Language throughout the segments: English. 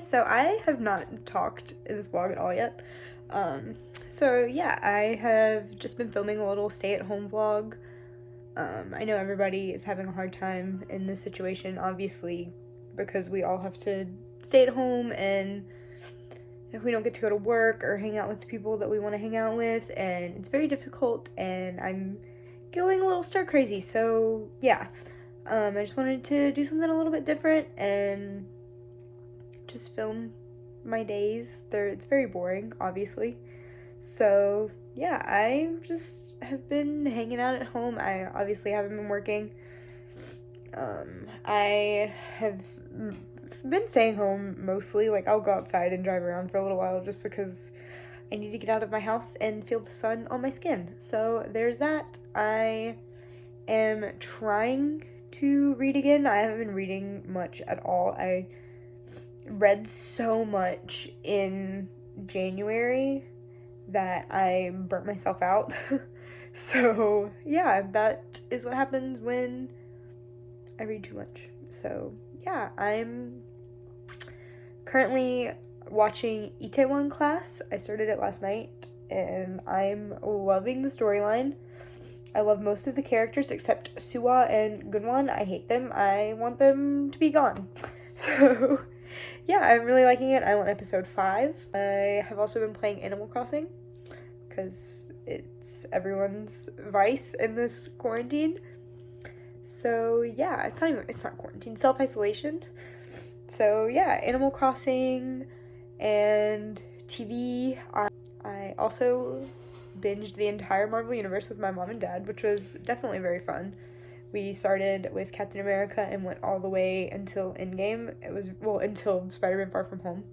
guys. So I have not talked in this vlog at all yet. So yeah, I have just been filming a little stay-at-home vlog. I know everybody is having a hard time in this situation, obviously, because we all have to stay at home, and if we don't get to go to work or hang out with the people that we want to hang out with, and it's very difficult, and I'm going a little stir crazy. So yeah, I just wanted to do something a little bit different and just film my days. It's very boring, obviously. So yeah, I just have been hanging out at home. I obviously haven't been working. I have been staying home mostly. Like, I'll go outside and drive around for a little while just because I need to get out of my house and feel the sun on my skin. So there's that. I am trying to read again. I haven't been reading much at all. I read so much in January that I burnt myself out. So yeah, that is what happens when I read too much. So yeah, I'm currently watching Itaewon Class. I started it last night and I'm loving the storyline. I love most of the characters except Suwa and Gunwan. I hate them. I want them to be gone. So yeah, I'm really liking it. I'm on episode 5. I have also been playing Animal Crossing because it's everyone's vice in this quarantine. So yeah, it's not quarantine, self-isolation. So yeah, Animal Crossing and TV. I also binged the entire Marvel Universe with my mom and dad, which was definitely very fun. We started with Captain America and went all the way until Endgame. Until Spider-Man Far From Home.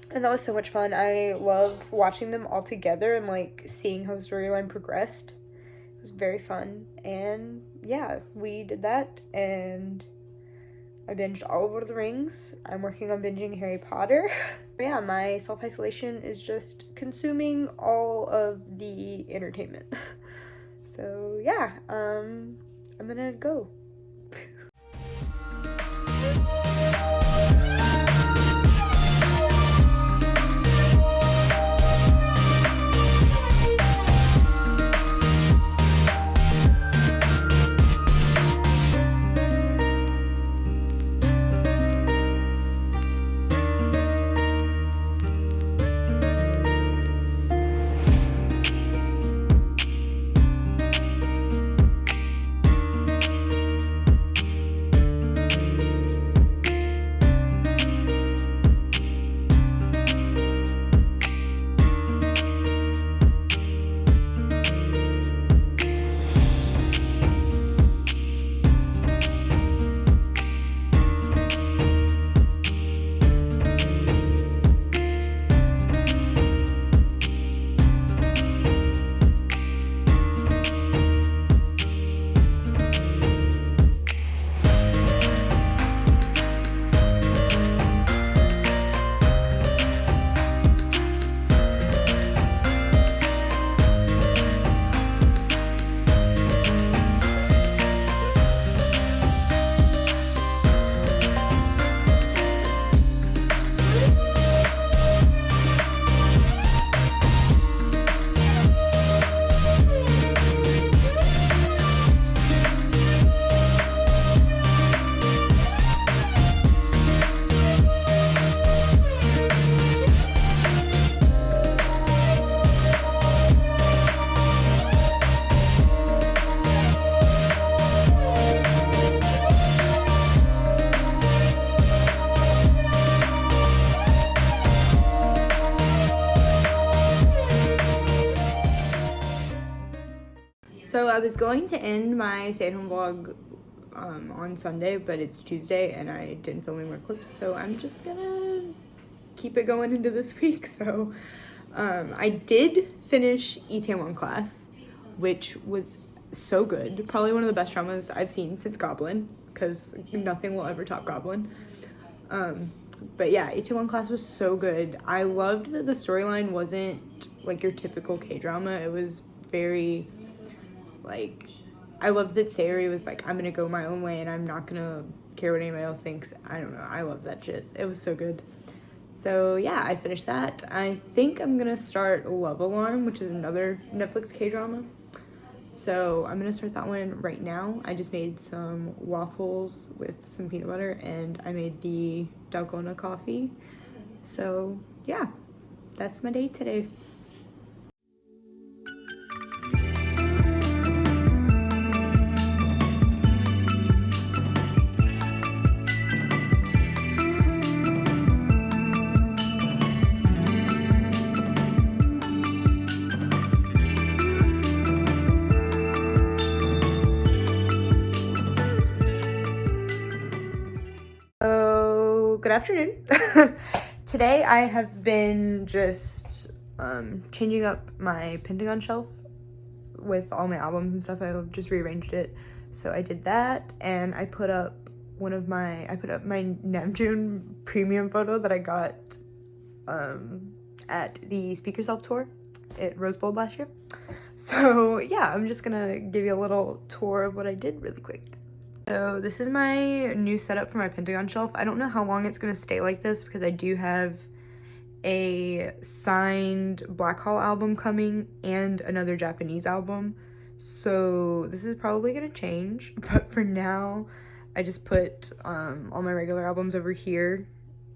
And that was so much fun. I love watching them all together and, like, seeing how the storyline progressed. It was very fun. And, yeah, we did that. And I binged all of Lord of the Rings. I'm working on binging Harry Potter. Yeah, my self-isolation is just consuming all of the entertainment. So yeah, I'm gonna go. So I was going to end my stay-at-home vlog on Sunday, but it's Tuesday and I didn't film any more clips, so I'm just gonna keep it going into this week. So I did finish Itaewon Class, which was so good. Probably one of the best dramas I've seen since Goblin, because nothing will ever top Goblin. But yeah, Itaewon Class was so good. I loved that the storyline wasn't like your typical K-drama. It was very, like, I loved that Sayori was like, I'm gonna go my own way and I'm not gonna care what anybody else thinks. I don't know. I love that shit. It was so good. So yeah, I finished that. I think I'm gonna start Love Alarm, which is another Netflix K-drama. So I'm gonna start that one right now. I just made some waffles with some peanut butter, and I made the dalgona coffee. So yeah, that's my day today. Oh, good afternoon. Today I have been just changing up my Pentagon shelf with all my albums and stuff. I just rearranged it. So I did that, and I put up my Namjoon premium photo that I got at the Speak Yourself tour at Rose Bowl last year. So yeah, I'm just gonna give you a little tour of what I did really quick. So this is my new setup for my Pentagon shelf. I don't know how long it's gonna stay like this because I do have a signed Black Hole album coming and another Japanese album. So this is probably gonna change, but for now, I just put all my regular albums over here,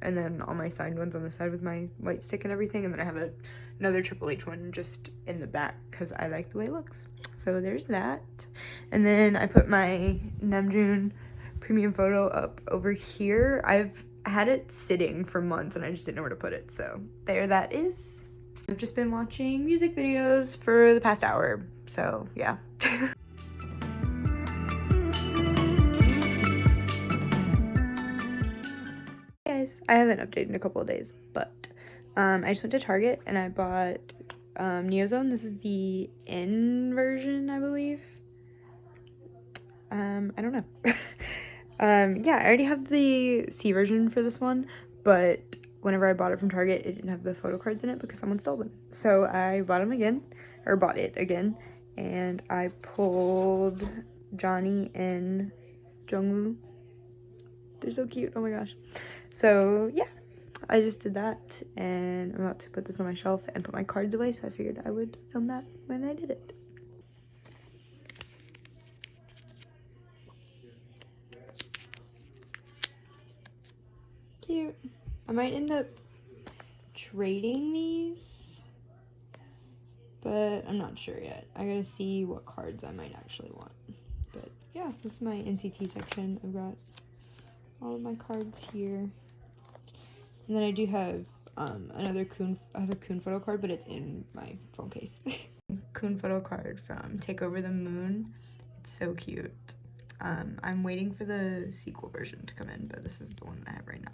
and then all my signed ones on the side with my light stick and everything, and then I have another Triple H one just in the back because I like the way it looks. So there's that. And then I put my Namjoon premium photo up over here. I've had it sitting for months and I just didn't know where to put it. So there that is. I've just been watching music videos for the past hour. So yeah. Guys, I haven't updated in a couple of days, but I just went to Target and I bought Neozone. This is the N version, I believe. I don't know. Yeah, I already have the C version for this one, but whenever I bought it from Target, it didn't have the photo cards in it because someone stole them. So I bought it again, and I pulled Johnny and Jungwoo. They're so cute, oh my gosh. So yeah, I just did that, and I'm about to put this on my shelf and put my cards away, so I figured I would film that when I did it. Cute. I might end up trading these, but I'm not sure yet. I gotta see what cards I might actually want. But yeah, this is my NCT section. I've got all of my cards here. And then I do have another Kun. I have a Kun photo card, but it's in my phone case. Kun photo card from Take Over the Moon. It's so cute. I'm waiting for the sequel version to come in, but this is the one I have right now.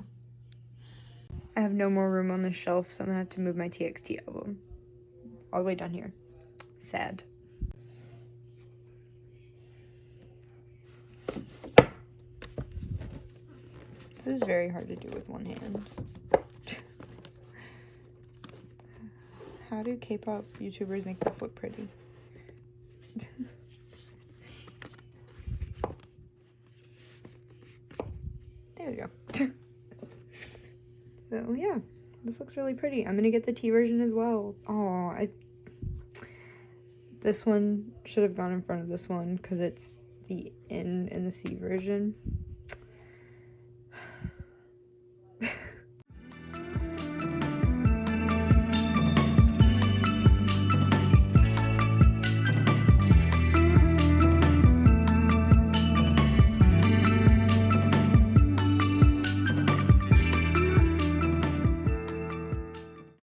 I have no more room on the shelf, so I'm gonna have to move my TXT album all the way down here. Sad. This is very hard to do with one hand. How do K-pop YouTubers make this look pretty? There we go. So yeah, this looks really pretty. I'm gonna get the T version as well. Oh, this one should have gone in front of this one because it's the N and the C version.